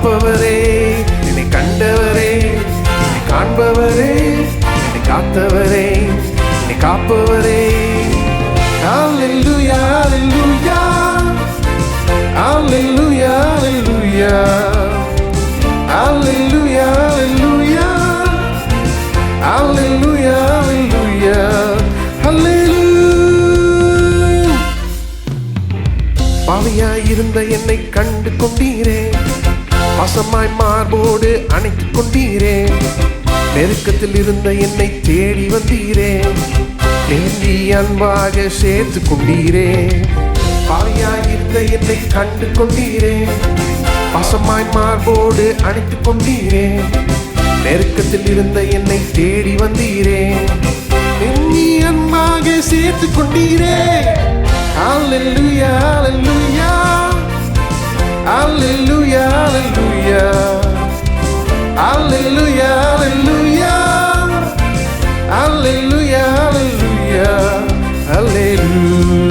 காப்பவரே, என்னை கண்டவரே, என்னை காண்பவரே, என்னை காத்தவரே, என்னை காப்பவரே. Hallelujah, hallelujah, hallelujah, hallelujah, hallelujah, hallelujah, hallelujah, hallelujah, hallelujah. பாவியாய் இருந்த என்னை கண்டு கொண்டீரே, பாசமாய் மார்போடு அணைத்துக் கொண்டீரே, நெருக்கத்தில் இருந்த என்னை தேடி வந்தீரே, தேடி அன்பாக சேர்த்து கொண்டீரே. பாவியாய் இருந்த என்னை கண்டு கொண்டீரே, பாசமாய் மார்போடு அணைத்துக் கொண்டீரே, நெருக்கத்தில் இருந்த என்னை தேடி வந்தீரே, தேடி அன்பாக சேர்த்து கொண்டீரே. Hallelujah, hallelujah, hallelujah, hallelujah, hallelujah, hallelujah, hallelujah, hallelujah, hallelujah.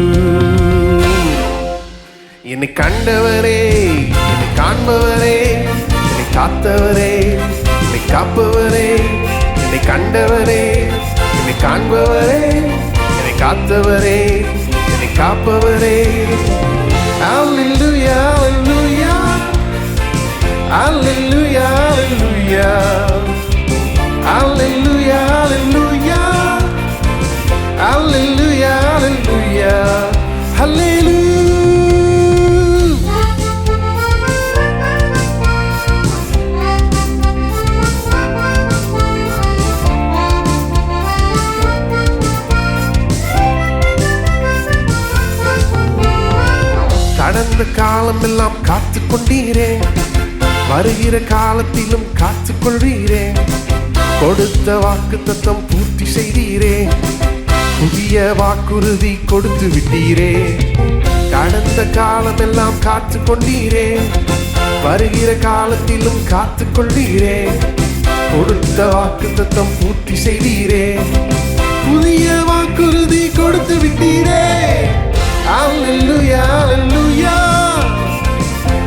என்னை கண்டவரே, என்னை காண்பவரே, என்னை காத்தவரே, என்னை காப்பவரே, என்னை கண்டவரே, என்னை காண்பவரே, என்னை காத்தவரே, என்னை காப்பவரே. Hallelujah, hallelujah, hallelujah, hallelujah, hallelujah, hallelujah, hallelujah, hallelujah, hallelujah. கடந்த காலம் எல்லாம் காத்து கொண்டீரே, வருகிற காலத்திலும் காத்து கொள்வீரே, கொடுத்த வாக்கு தத்தம் பூர்த்தி செய்தீரே, புதிய வாக்குறுதி கொடுத்து விட்டீரே. கடந்த காலம் எல்லாம் காத்து கொண்டீரே, வருகிற காலத்திலும் காத்து கொள்வீரே, கொடுத்த வாக்கு தத்தம் பூர்த்தி செய்தீரே, புதிய வாக்குறுதி கொடுத்து விட்டீரே. Hallelujah, hallelujah,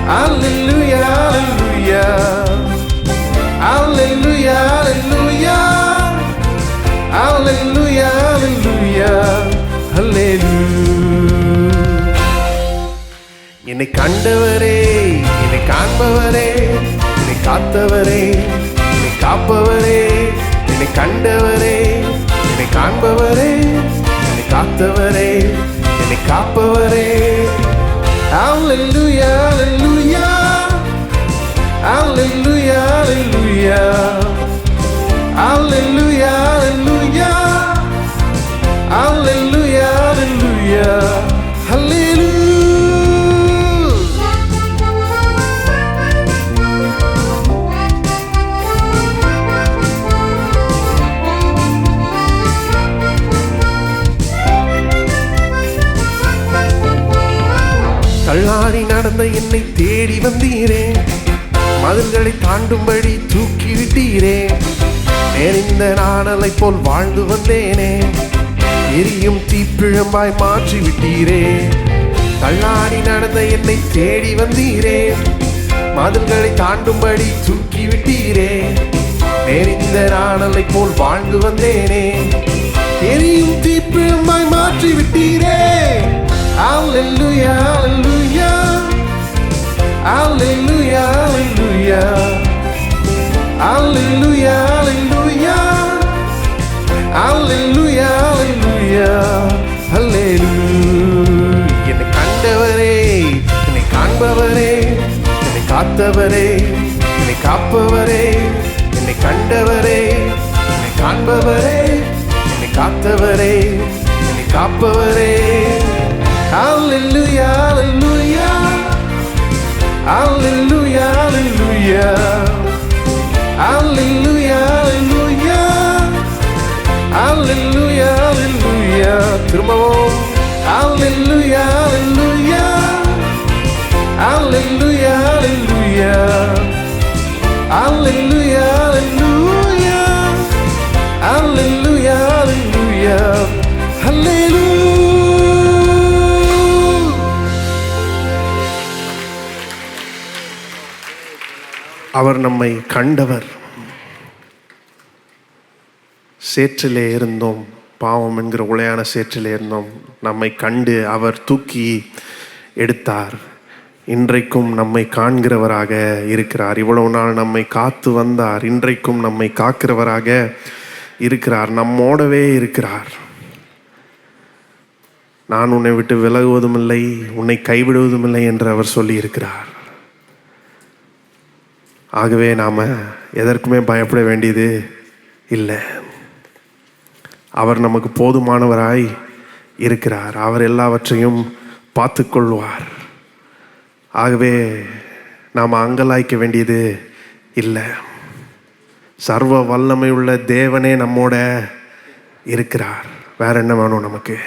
hallelujah, hallelujah, hallelujah, hallelujah, hallelujah, hallelujah, hallelujah. என்னை கண்டவரே, என்னை காண்பவரே, என்னை காத்தவரே, என்னை காப்பவரே, என்னை கண்டவரே, என்னை காண்பவரே, என்னை காத்தவரே, என்னை காப்பவரே. Hallelujah, hallelujah, hallelujah, hallelujah, hallelujah, hallelujah, hallelujah, hallelujah, hallelujah. தள்ளாடி நடந்த என்னை தேடி வந்தீரே, மதில்களை தாண்டும்படி தூக்கி விட்டீரே, நெறிந்த நாணலை போல் வாழ்ந்து வந்தேனே, எரியும் தீப்பிழம்பாய் மாற்றி விட்டீரே. தள்ளாடி நடந்த என்னை தேடி வந்தீரே, மதில்களை தாண்டும்படி தூக்கி விட்டீரே, நெறிந்த நாணலை போல் வாழ்ந்து வந்தேனே, எரியும் தீப்பிழம்பாய் மாற்றி விட்டீரே. Hallelujah, hallelujah, hallelujah, hallelujah, hallelujah, hallelujah, hallelujah, hallelujah, hallelujah. என்னை கண்டவரே, என்னை காண்பவரே, என்னை காத்தவரே, என்னை காப்பவரே, என்னை கண்டவரே, என்னை காண்பவரே, என்னை காத்தவரே, என்னை காப்பவரே. Hallelujah, hallelujah, hallelujah, hallelujah, hallelujah, hallelujah, hallelujah, hallelujah. திரும்பவும் hallelujah, hallelujah, hallelujah, hallelujah, hallelujah, hallelujah, hallelujah, hallelujah, hallelujah. அவர் நம்மை கண்டவர். சேற்றிலே இருந்தோம், பாவம் என்கிற உளையான சேற்றிலே இருந்தோம். நம்மை கண்டு அவர் தூக்கி எடுத்தார். இன்றைக்கும் நம்மை காண்கிறவராக இருக்கிறார். இவ்வளவு நாள் நம்மை காத்து வந்தார், இன்றைக்கும் நம்மை காக்கிறவராக இருக்கிறார். நம்மோடவே இருக்கிறார். நான் உன்னை விட்டு விலகுவதும் இல்லை, உன்னை கைவிடுவதும் இல்லை என்று அவர் சொல்லி இருக்கிறார். ஆகவே நாம் எதற்குமே பயப்பட வேண்டியது இல்லை. அவர் நமக்கு போதுமானவராய் இருக்கிறார். அவர் எல்லாவற்றையும் பார்த்து கொள்வார். ஆகவே நாம் அங்கலாய்க்க வேண்டியது இல்லை. சர்வ வல்லமை உள்ள தேவனே நம்மோட இருக்கிறார். வேற என்ன வேணும் நமக்கு?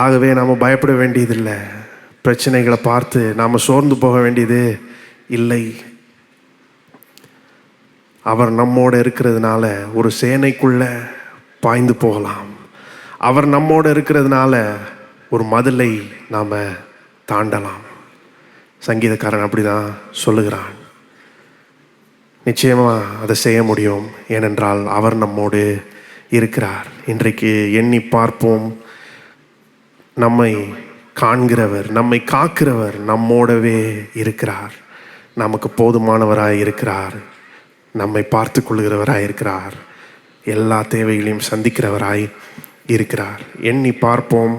ஆகவே நாம் பயப்பட வேண்டியதில்லை. பிரச்சனைகளை பார்த்து நாம் சோர்ந்து போக வேண்டியது இல்லை. அவர் நம்மோடு இருக்கிறதுனால ஒரு சேனைக்குள்ள பாய்ந்து போகலாம். அவர் நம்மோடு இருக்கிறதுனால ஒரு மதிலை நாம் தாண்டலாம். சங்கீதக்காரன் அப்படிதான் சொல்லுகிறான். நிச்சயமாக அதை செய்ய முடியும், ஏனென்றால் அவர் நம்மோடு இருக்கிறார். இன்றைக்கு எண்ணி பார்ப்போம். நம்மை காண்கிறவர், நம்மை காக்கிறவர் நம்மோடவே இருக்கிறார். நமக்கு போதுமானவராய் இருக்கிறார். நம்மை பார்த்து கொள்கிறவராய் இருக்கிறார். எல்லா தேவைகளையும் சந்திக்கிறவராய் இருக்கிறார். எண்ணி பார்ப்போம்.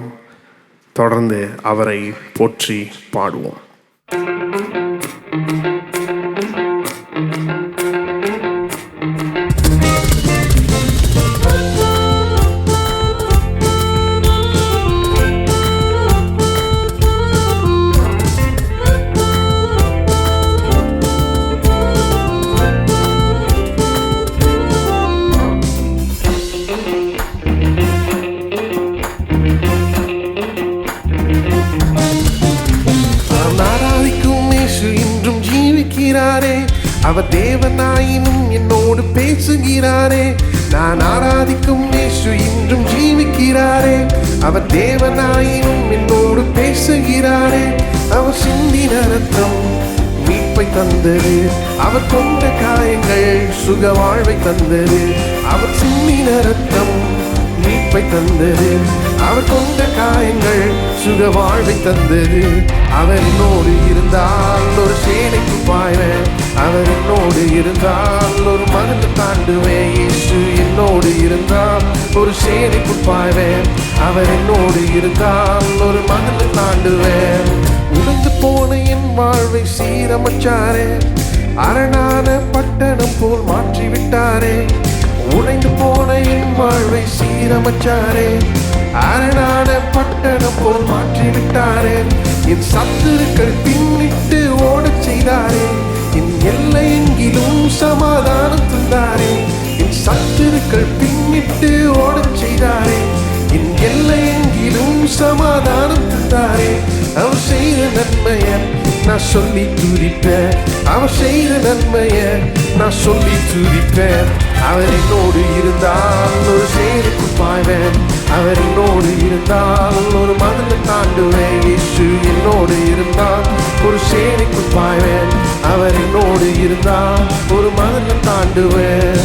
தொடர்ந்து அவரை போற்றி பாடுவோம். அவர் தேவனாயினும் என்னோடு பேசுகிறாரே. நான் ஆராதிக்கும் இயேசு இன்றும் ஜீவிக்கிறாரே. அவர் தேவனாயினும் என்னோடு பேசுகிறாரே. அவர் சிந்தின ரத்தம் மீட்பை தந்தது. அவர் கொண்ட காயங்கள் சுக வாழ்வை தந்தது. அவர் சிந்தின ரத்தம் மீட்பை தந்தது. அவர் கொண்ட காயங்கள் சுக வாழ்வை தந்தது. அவர் என்னோடு இருந்தால் ஒரு சேனைக்கு பாய்வேன். அவர் என்னோடு இருந்தால் ஒரு மதிலை தாண்டுவேன். இயேசு என்னோடு இருந்தால் ஒரு சேனைக்கு பாய்வேன். அவர் என்னோடு இருந்தால் ஒரு மதிலை தாண்டுவேன். உடைந்து போன என் வாழ்வை சீரமைச்சாரே. அரணான பட்டணம் போல் மாற்றிவிட்டாரே. உடைந்து போன என் வாழ்வை சீரமைச்சாரே. அரணான பட்டணம் போல் மாற்றிவிட்டாரே. என் சத்துருக்கள் பின்னிட்டு ஓடச் செய்தாரே. என் எல்லை எங்கிலும் சமாதானம் தந்தாரே. என் சத்துருக்கள் பின்னிட்டு ஓடச் செய்தாரே. என் எல்லை எங்கிலும் சமாதானம் தந்தாரே. அவர் செய்த நன்மையை நான் சொல்லி துதிப்பேன். அவர் செய்த நன்மையை நான் சொல்லி துதிப்பேன். அவர் என்னோடு இருந்தால் ஒரு சேனைக்கு பாய்வேன். அவர் என்னோடு இருந்தால் ஒரு மதிலை தாண்டுவேன். இயேசு என்னோடு இருந்தால் ஒரு சேனைக்கு பாய்வேன். அவர் என்னோடு இருந்தால் ஒரு மதிலை தாண்டுவேன்.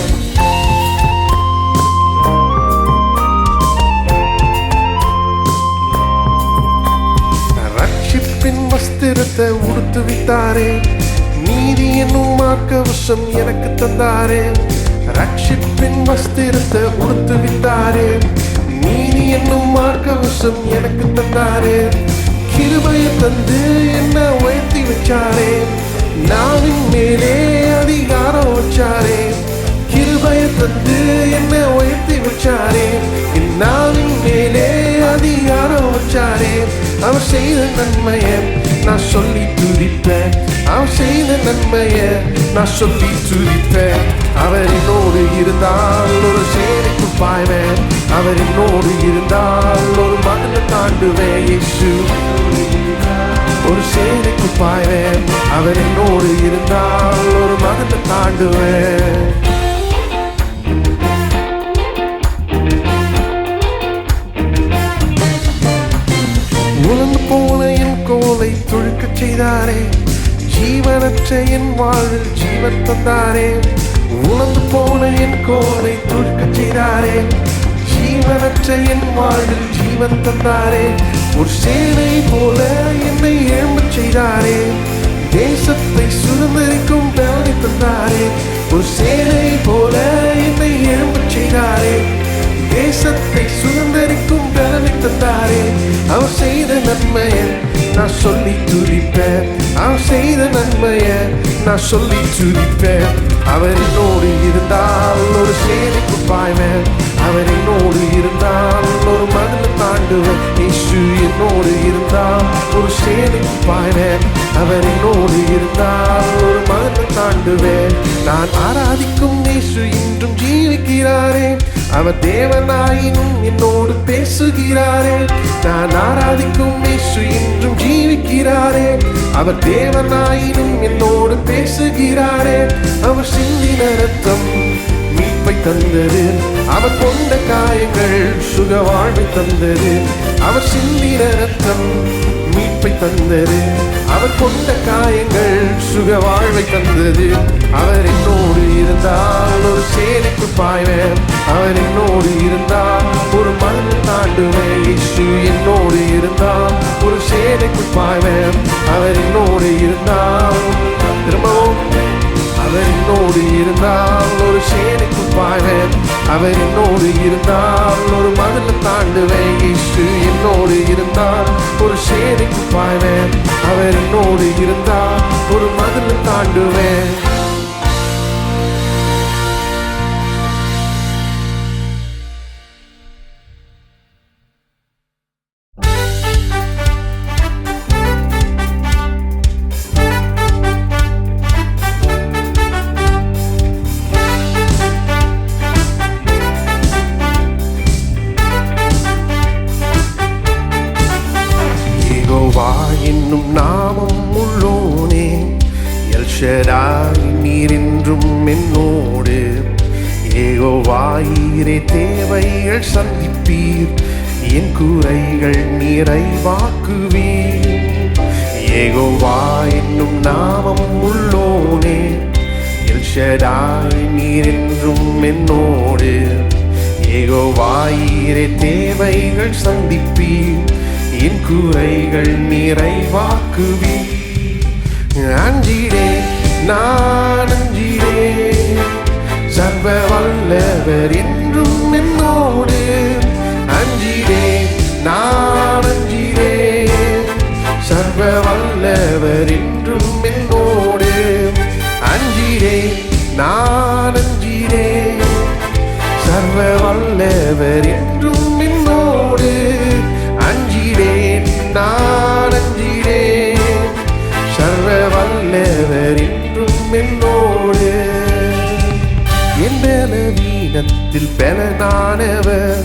ரட்சிப்பின் வஸ்திரத்தை உடுத்து விட்டாரே. நீதி என்னும் மார்க்கவசம் எனக்கு தந்தாரே. ரட்சிப்பின் வஸ்திரத்தை உடுத்து விட்டாரே. நீதி என்னும் மார்க்கவசம் எனக்கு தந்தாரே. கிருபையை தந்து என்ன உயர்த்தி வச்சாரே. நாவின் மேலே அதிகாரம் வச்சாரே. கிருபையை தந்து என்ன உயர்த்தி வச்சாரே. என் நாவின் மேலே அதிகாரம் வச்சாரே. அவர் செய்த நன்மையை நான் சொல்லி துதிப்பேன். அவர் செய்த நன்மையை நான் சொல்லி துதிப்பேன். அவர் என்னோடு இருந்தால் ஒரு சேனைக்கு பாய்வேன். அவர் என்னோடு இருந்தால் ஒரு மதிலை தாண்டுவேன். இயேசு ஒரு சேனைக்கு பாய்வேன். அவர் என்னோடு இருந்தால் ஒரு மதிலை தாண்டுவேன். உலர்ந்து போன என் கோலை துழுக்கச் செய்தாரே. ஜீவனற்ற என் வாழ்வில் ஜீவன் தந்தாரே. உணர்ந்து போன என் கோலை துடிக்கச் செய்தாரே. ஜீவனற்ற என் வாழ்வில் ஜீவன் தந்தாரே. ஒரு சேனை போல என்னை எழும்பச் செய்தாரே. தேசத்தை சுதந்திரிக்கும் பலனை தந்தாரே. ஒரு சேனை போல என்னை எழும்பச் செய்தாரே. தேசத்தை சுதந்திரிக்கும் பலனை தந்தாரே. அவர் செய்த நன்மையை நான் சொல்லி துதிப்பேன். அவர் செய்த நன்மையை நான் சொல்லி துதிப்பேன். அவர் என்னோடு இருந்தால் ஒரு சேனைக்கு பாய்வேன். அவர் என்னோடு இருந்தால் ஒரு மதிலை தாண்டுவேன். இயேசு என்னோடு இருந்தால் ஒரு சேனைக்கு பாய்வேன். அவர் என்னோடு இருந்தால் ஒரு மதிலை தாண்டுவேன். நான் ஆராதிக்கும் இயேசு இன்றும் ஜீவிக்கிறாரே. அவர் தேவனாயினும் என்னோடு பேசுகிறாரே. நான் ஆராதிக்கும் இயேசு இன்றும் ஜீவிக்கிறாரே. அவர் தேவனாயினும் என்னோடு பேசுகிறாரே. அவர் சிந்தின ரத்தம் மீட்பை தந்தது. அவர் கொண்ட காயங்கள் சுக வாழ்வை தந்தது. அவர் சிந்தின ரத்தம் மீட்பை தந்தது. அவர் கொண்ட காயங்கள் சுக வாழ்வை தந்தது. அவர் என்னோடு இருந்தால் ஒரு சேனைக்கு பாய்வேன். அவர் என்னோடு இருந்தால் ஒரு மதிலை தாண்டுவேன். இயேசு என்னோடு இருந்தால் ஒரு சேனைக்கு பாய்வேன். அவர் என்னோடு இருந்தால் திரும்பவும் அவர் என்னோடு இருந்தால் ஒரு சேனைக்கு பாய்வேன். அவர் என்னோடு இருந்தால் ஒரு மதிலை தாண்டுவேன். இயேசு என்னோடு இருந்தால் ஒரு சேனைக்கு பாய்வேன். அவர் என்னோடு இருந்தால் ஒரு மதிலை தாண்டுவேன். என்னும் நாமம் உள்ளோனே எல் ஷடாய் நீர் என்றும் என்னோடு. யெகோவாயிரே தேவைகள் சந்திப்பீர். என் குறைகள் நிறைவாக்குவீர். யெகோவா என்னும் நாமம் உள்ளோனே எல் ஷடாய் நீர் என்றும் என்னோடு. யெகோவாயிரே தேவைகள் சந்திப்பீர். என் குறைகள் நிறைவாக்குவி. அஞ்சிடே நான் அஞ்சிடே. சர்வ வல்லவர் என்றும் என்னோடு. அஞ்சிடே நான் அஞ்சிடே. சர்வ வல்லவர் என்றும் என்னோடு. அஞ்சிடே நான் அஞ்சிடே. சர்வ வல்லவர் என்றும் என்னோடு. அஞ்சிடேன் நான் அஞ்சிடேன். சர்வ வல்லவர் என்றும் என்னோடு. என் பலவீனத்தில் பலனானவர்.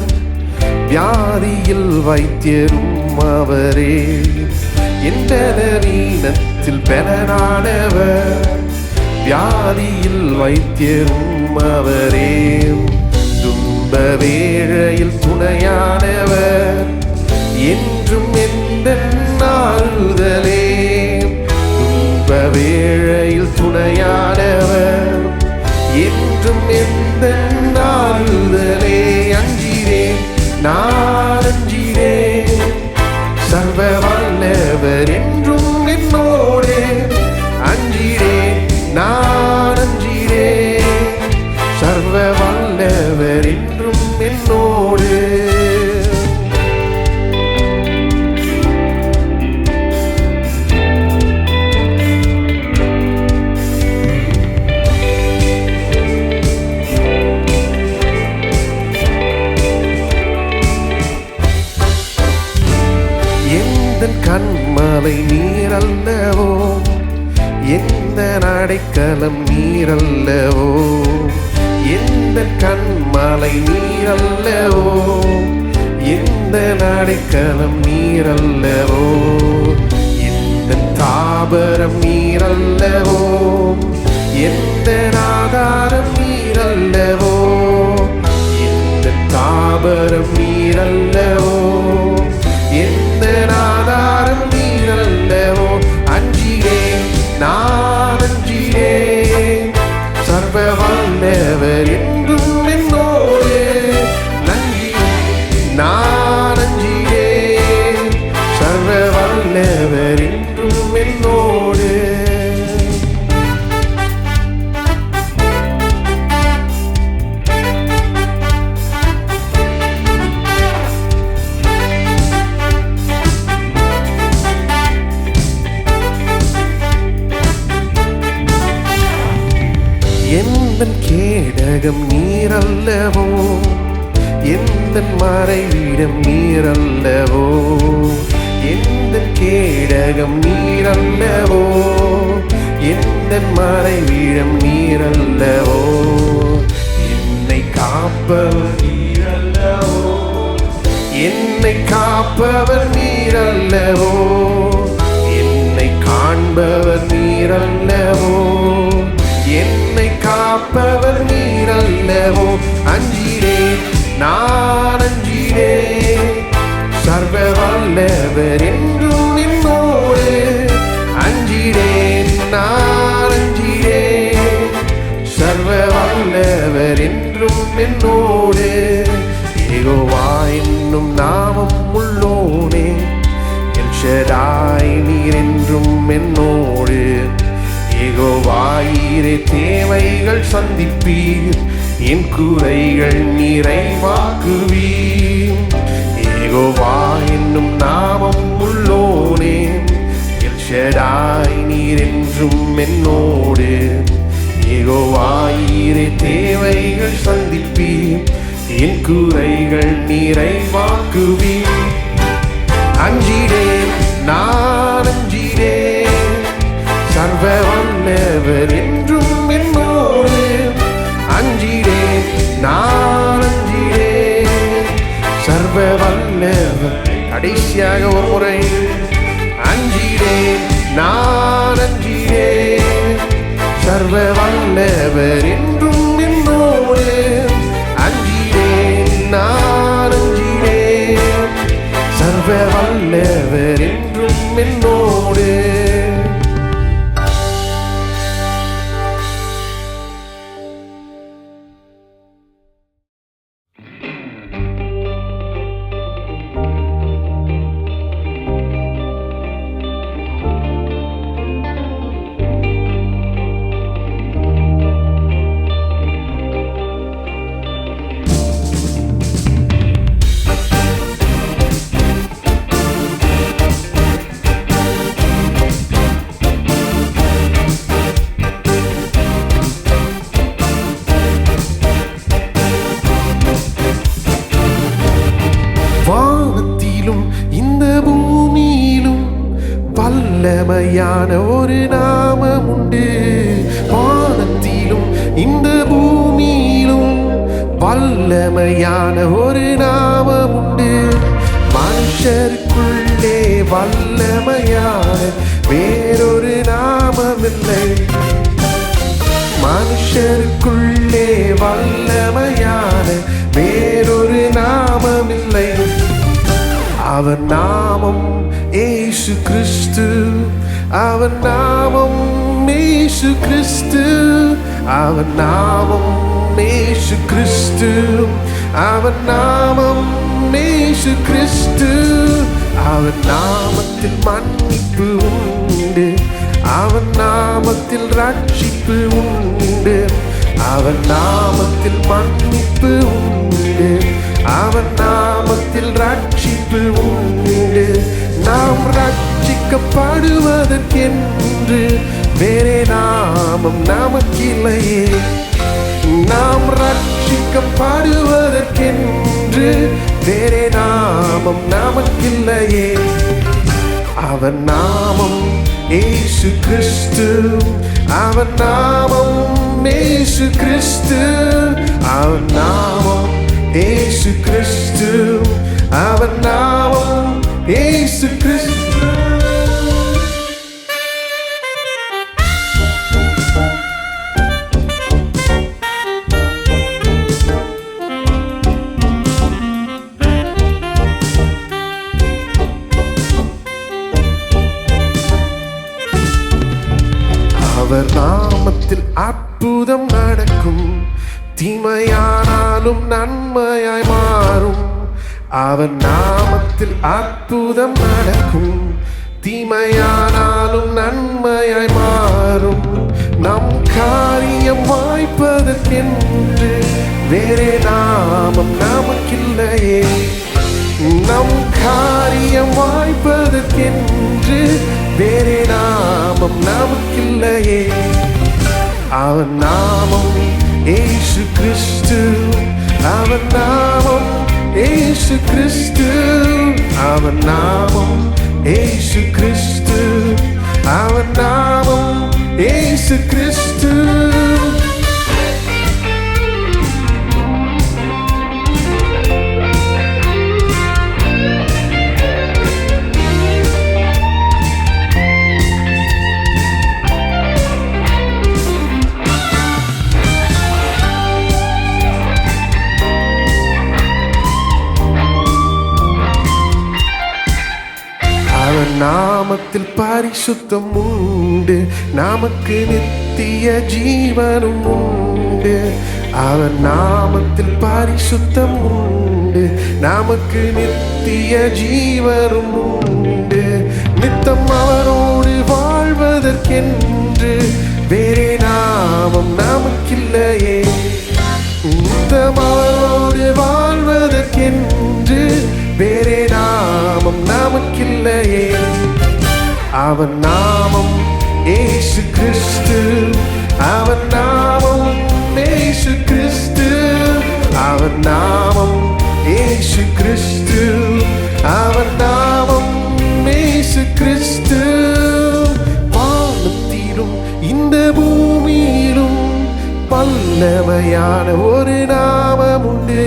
வியாதியில் வைத்தியரும் அவரே. என் பலவீனத்தில் பலனானவர். வியாதியில் வைத்தியரும் அவரே. துன்ப வேளையில் துணையானவர். என்றும் எந்த ஆறுதலே. துன்ப வேளையில் துணையானவர். என்றும் எந்த ஆறுதலே. அஞ்சிடேன் நான் அஞ்சிடேன். சர்வ வல்லவர் என்றும் என்னோடு. அஞ்சிடேன் நான் அஞ்சிடேன். சர்வ வல்லவர் என்றும் என்னோடு. கண்மலை நீரல்லவோ. எந்த அடைக்கலம் நீரல்லவோ. எந்த கண்மலை நீரல்லவோ. எந்த அடைக்கலம் நீரல்லவோ. எந்த தாபரம் நீரல்லவோ. எந்த ஆதாரம் நீரல்லவோ. எந்த தாபரம் நீரல்லவோ. எந்த ஆதாரம் நீரல்லவோ. அஞ்சிடேன் நான் கேடகம் நீரல்லவோ, எந்தன் மறைவிடம் நீரல்லவோ, எந்தன் கேடகம் நீரல்லவோ, எந்தன் மறைவிடம் நீரல்லவோ, என்னை காப்பவர் நீரல்லவோ, என்னை காப்பவர் நீரல்லவோ, என்னை காண்பவர் நீரல்லவோ, என்னை காப்பவர் நீரல்லவோ. அஞ்சிடேன் நான் அஞ்சிடேன், சர்வ வல்லவர் என்றும் என்னோடு. அஞ்சிடேன் நான் அஞ்சிடேன், சர்வ வல்லவர் என்றும் என்னோடு. யெகோவா என்னும் நாமம் உள்ளோனே, எல் ஷடாய் நீர் என்றும் என்னோடு. யெகோவா ஈரே தேவைகள் சந்திப்பீர், என் குறைகள் நிறைவாக்குவீர். யெகோவா என்னும் நாமம் உள்ளோனே, எல் ஷடாய் நீர் என்றும் என்னோடு. யெகோவா ஈரே தேவைகள் சந்திப்பீர், என் குறைகள் நிறைவாக்குவீர். அஞ்சிடேன் நான் அஞ்சிடேன், சர்வ வல்லவர் என்றும் என்னோடு. அஞ்சிடேன் நான் அஞ்சிடேன், சர்வ வல்லவர். கடைசியாக ஒரு முறை. அஞ்சிடேன் நான் அஞ்சிடேன், சர்வ வல்லவர் என்றும் என்னோடு. அஞ்சிடேன் நான் அஞ்சிடேன், சர்வ வல்லவர் என்றும் என்னோடு. வானத்திலும் இந்த பூமியிலும் வல்லமையான ஒரு நாமம் உண்டு. வானத்திலும் இந்த பூமியிலும் வல்லமையான ஒரு நாமம் உண்டு. மனுஷருக்குள்ளே வல்லமையான வேறொரு நாமமில்லை. மனுஷருக்குள்ளே வல்லமையான வேறொரு நாமமில்லை. அவர் நாமம் இயேசு கிறிஸ்து, அவர் நாமம் இயேசு கிறிஸ்து, அவர் நாமம் இயேசு கிறிஸ்து, அவர் நாமம் இயேசு கிறிஸ்து. அவர் நாமத்தில் மன்னிப்பு உண்டு, அவர் நாமத்தில் ரட்சிப்பு உண்டு, அவர் நாமத்தில் மன்னிப்பு உண்டு, அவர் நாமத்தில் ரட்சிப்பு உண்டு. நாம் ரட்சிக்கப்படுவதற்கென்று வேறே நாமம் நமக்கில்லையே. நாம் ரட்சிக்கப்படுவதற்கென்று வேறே நாமம் நமக்கில்லையே. அவர் நாமம் இயேசு கிறிஸ்து, அவர் நாமம் இயேசு கிறிஸ்து, அவர் நாமம் இயேசு கிறிஸ்து, அவர் நாமம் இயேசு கிறிஸ்து. அவர் நாமத்தில் அற்புதம் நடக்கும், தீமையானாலும் நன்மையாய் மாறும். அவர் நாமத்தில் அற்புதம் நடக்கும், தீமையானாலும் நன்மையாய் மாறும். நம் காரியம் வாய்ப்பதற்கென்று வேறே நாமம் நமக்கில்லையே. நம் காரியம் வாய்ப்பதற்கென்று வேறே நாமம் நமக்கில்லையே. அவர் நாமம் இயேசு கிறிஸ்து அவர் நாமம், இயேசு கிறிஸ்து அவர் நாமம், இயேசு கிறிஸ்து அவர் நாமம், இயேசு கிறிஸ்து. நாமத்தில் பரிசுத்தம் உண்டு, நமக்கு நித்திய ஜீவனும் உண்டு. அவர் நாமத்தில் பரிசுத்தம் உண்டு, நமக்கு நித்திய ஜீவனும் உண்டு. நித்தம் அவரோடு வாழ்வதற்கென்று வேறே நாமம் நமக்கில்லையே. நித்தம் அவரோடு வாழ்வதற்கென்று வேறே நாமம் நமக்கில்லையே. அவர் நாமம் இயேசு கிறிஸ்து, அவர் நாமம் இயேசு கிறிஸ்து, அவர் நாமம் இயேசு கிறிஸ்து, அவர் நாமம் இயேசு கிறிஸ்து. வானத்திலும் இந்த பூமியிலும் வல்லமையான ஒரு நாமம் உண்டு.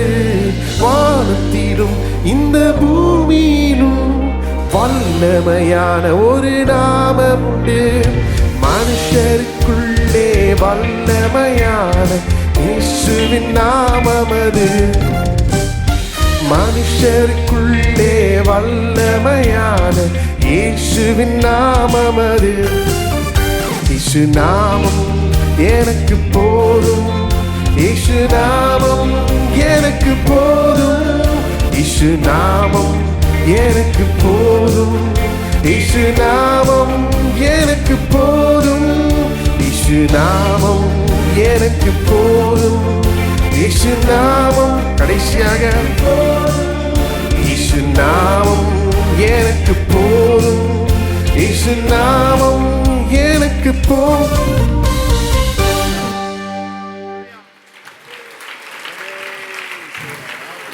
வானத்திலும் இந்த பூமியிலும் வல்லமையான ஒரு நாமம் உண்டு. மனுஷருக்குள்ளே வல்லமையான இயேசுவின் நாமம் அது. மனுஷருக்குள்ளே வல்லமையான இயேசுவின் நாமம் அது. இயேசு நாமம் எனக்கு போதும், இயேசு நாமம் எனக்கு போதும், இயேசு நாமம் எனக்கு போதும், இயேசு நாமம் எனக்கு போதும், இயேசு நாமம் எனக்கு போதும், இயேசு நாமம். கடைசியாக இயேசு நாமம் எனக்கு போதும், இயேசு நாமம் எனக்கு போதும்.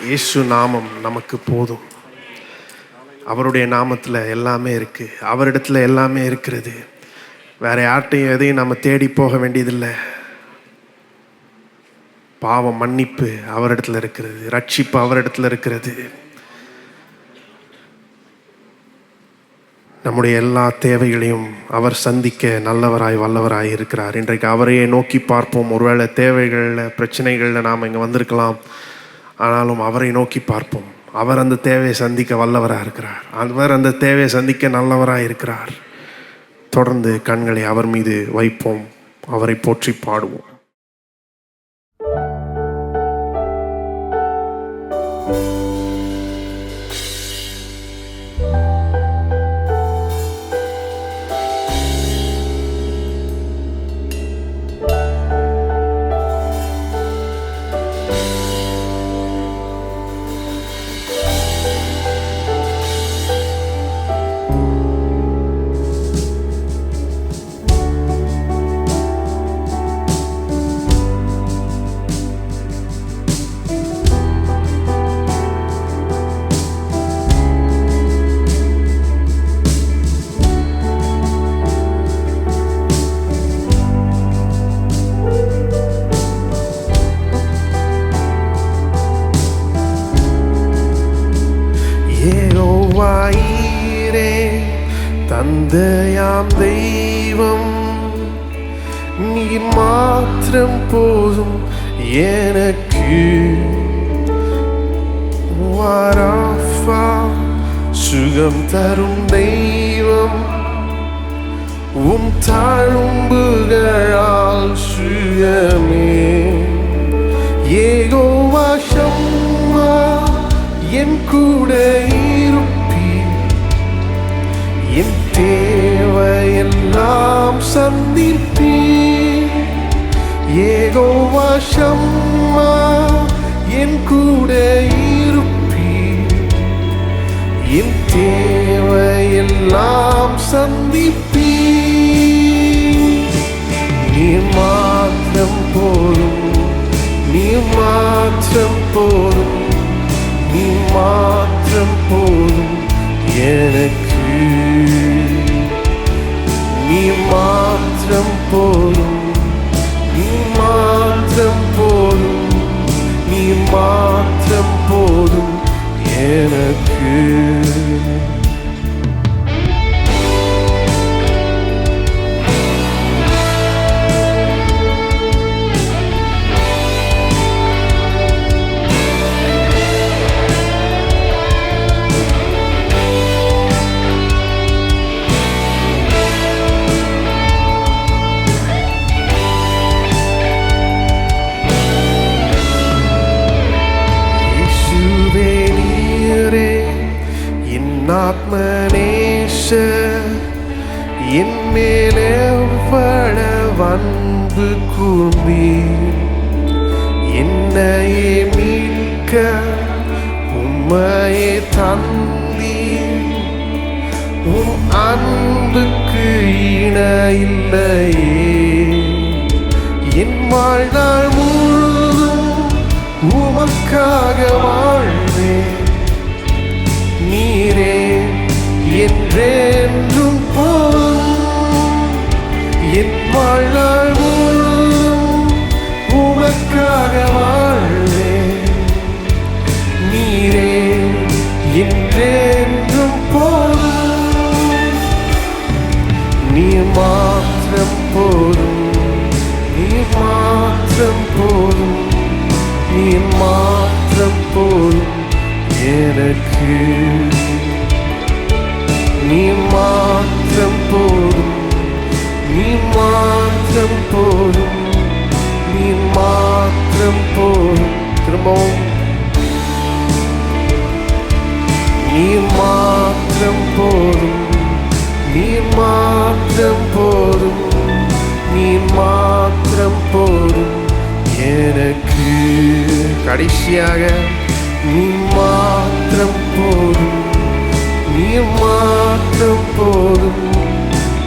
இயேசு நாமம் நமக்கு போதும். அவருடைய நாமத்தில் எல்லாமே இருக்கு, அவரிடத்துல எல்லாமே இருக்கிறது. வேற யார்கிட்டையும் எதையும் நம்ம தேடி போக வேண்டியதில்லை. பாவம் மன்னிப்பு அவரிடத்துல இருக்கிறது, ரட்சிப்பு அவரிடத்துல இருக்கிறது. நம்முடைய எல்லா தேவைகளையும் அவர் சந்திக்க நல்லவராய் வல்லவராய் இருக்கிறார். இன்றைக்கு அவரையே நோக்கி பார்ப்போம். ஒருவேளை தேவைகளில் பிரச்சனைகளில் நாம் இங்கே வந்திருக்கலாம், ஆனாலும் அவரை நோக்கி பார்ப்போம். அவர் அந்த தேவையை சந்திக்க வல்லவராக இருக்கிறார், அவர் அந்த தேவையை சந்திக்க நல்லவராக இருக்கிறார். தொடர்ந்து கண்களை அவர் மீது வைப்போம், அவரை போற்றி பாடுவோம். தந்தையாம் தெய்வம் நீர் மாத்திரம் போதும் எனக்கு. வாராஃபா சுகம் தரும் தெய்வம் உம் தாழ்வுகளால் சுகமே. யெகோவா ஷம்மா என் கூட என் தேவையெல்லாம் சந்திப்பீர். யெகோவா ஷம்மா என் கூட இருப்பீர். என் தேவையெல்லாம் சந்திப்பீர். நீர் மாத்திரம் போதும் போதும், நீ மாத்திரம் போதும் எனக்கு. நீ மாத்திரம் போதும், நீ மாத்திரம் போதும், நீ மாத்திரம் போதும் எனக்கு. ஆத்மநேசர் என் மேலே எவ்வளவு அன்பு கூர்ந்தீர். என்னையே மீட்க உம்மையே தந்தீர். உம் அன்புக்கு இணை இல்லையே. என் வாழ்நாள் முழுதும் உமக்காக வாழ்வேன். நீரே என்றென்றும் போதும். என் வாழ்நாள் முழுதும் உமக்காக வாழ்வேன். நீரே என்றென்றும் போதும். நீர் மாத்திரம் போதும், நீர் மாத்திரம் போதும், நீர் மாத்திரம் போதும் எனக்கு. நீ மாத்திரம் போதும், நீ மாத்திரம் போதும், நீ மாத்திரம் போதும். திரும்பவும் நீ மாத்திரம் போதும், நீ மாத்திரம் போதும், நீ மாத்திரம் போதும் எனக்கு. கடைசியாக நீ மாத்திரம் போதும், நீ மாத்திரம் போதும்,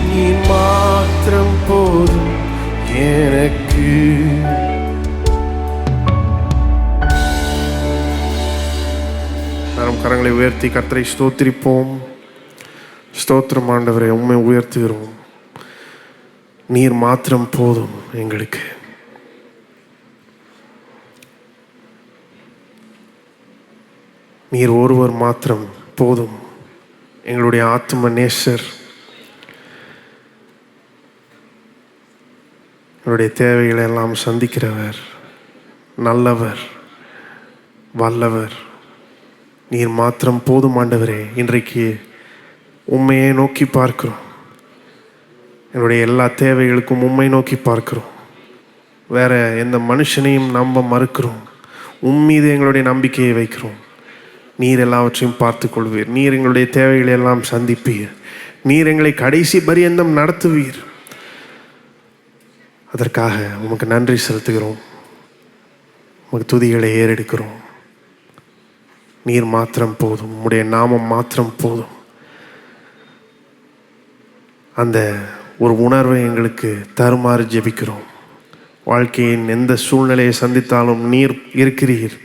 நீ மாத்திரம் போதும் எனக்கு. நாம் கரங்களை உயர்த்தி கர்த்தரை ஸ்தோத்திரிப்போம். ஸ்தோத்திரம் ஆண்டவரை, உம்மை உயர்த்துகிறோம். நீர் மாத்திரம் போதும் எங்களுக்கு. நீர் ஒருவர் மாத்திரம் போதும். எங்களுடைய ஆத்ம நேசர், எங்களுடைய தேவைகளை எல்லாம் சந்திக்கிறவர், நல்லவர், வல்லவர். நீர் மாத்திரம் போதும் ஆண்டவரே. இன்றைக்கு உம்மையை நோக்கி பார்க்கிறோம். என்னுடைய எல்லா தேவைகளுக்கும் உம்மை நோக்கி பார்க்கிறோம். வேற எந்த மனுஷனையும் நம்ப மறுக்கிறோம். மீது எங்களுடைய நம்பிக்கையை வைக்கிறோம். நீர் எல்லாவற்றையும் பார்த்து கொள்வீர். நீர் எங்களுடைய தேவைகளை எல்லாம் சந்திப்பீர். நீர் எங்களை கடைசி பரியந்தம் நடத்துவீர். அதற்காக உமக்கு நன்றி செலுத்துகிறோம். உமக்கு துதிகளை ஏறெடுக்கிறோம். நீர் மாத்திரம் போதும், உம்முடைய நாமம் மாத்திரம் போதும். அந்த ஒரு உணர்வை எங்களுக்கு தருமாறு ஜெபிக்கிறோம். வாழ்க்கையின் எந்த சூழ்நிலையை சந்தித்தாலும் நீர் இருக்கிறீர்.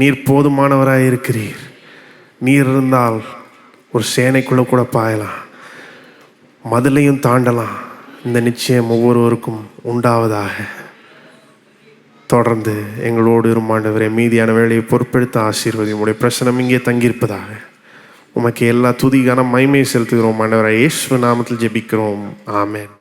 நீர் போதுமானவராய் இருக்கிறீர். நீர் இருந்தால் ஒரு சேனைக்குள்ள கூட பாயலாம், மதிலையும் தாண்டலாம். இந்த நிச்சயம் ஒவ்வொருவருக்கும் உண்டாவதாக. தொடர்ந்து எங்களோடு இருமாண்டவரே, மீதியான வேலையை பொறுப்பெடுத்து ஆசீர்வதி. உங்களுடைய பிரசனம் இங்கே தங்கியிருப்பதாக. உமக்கு எல்லா துதிக்கான மகிமையை செலுத்துகிறோம் ஆண்டவரே. இயேசு நாமத்தில் ஜெபிக்கிறோம். ஆமென்.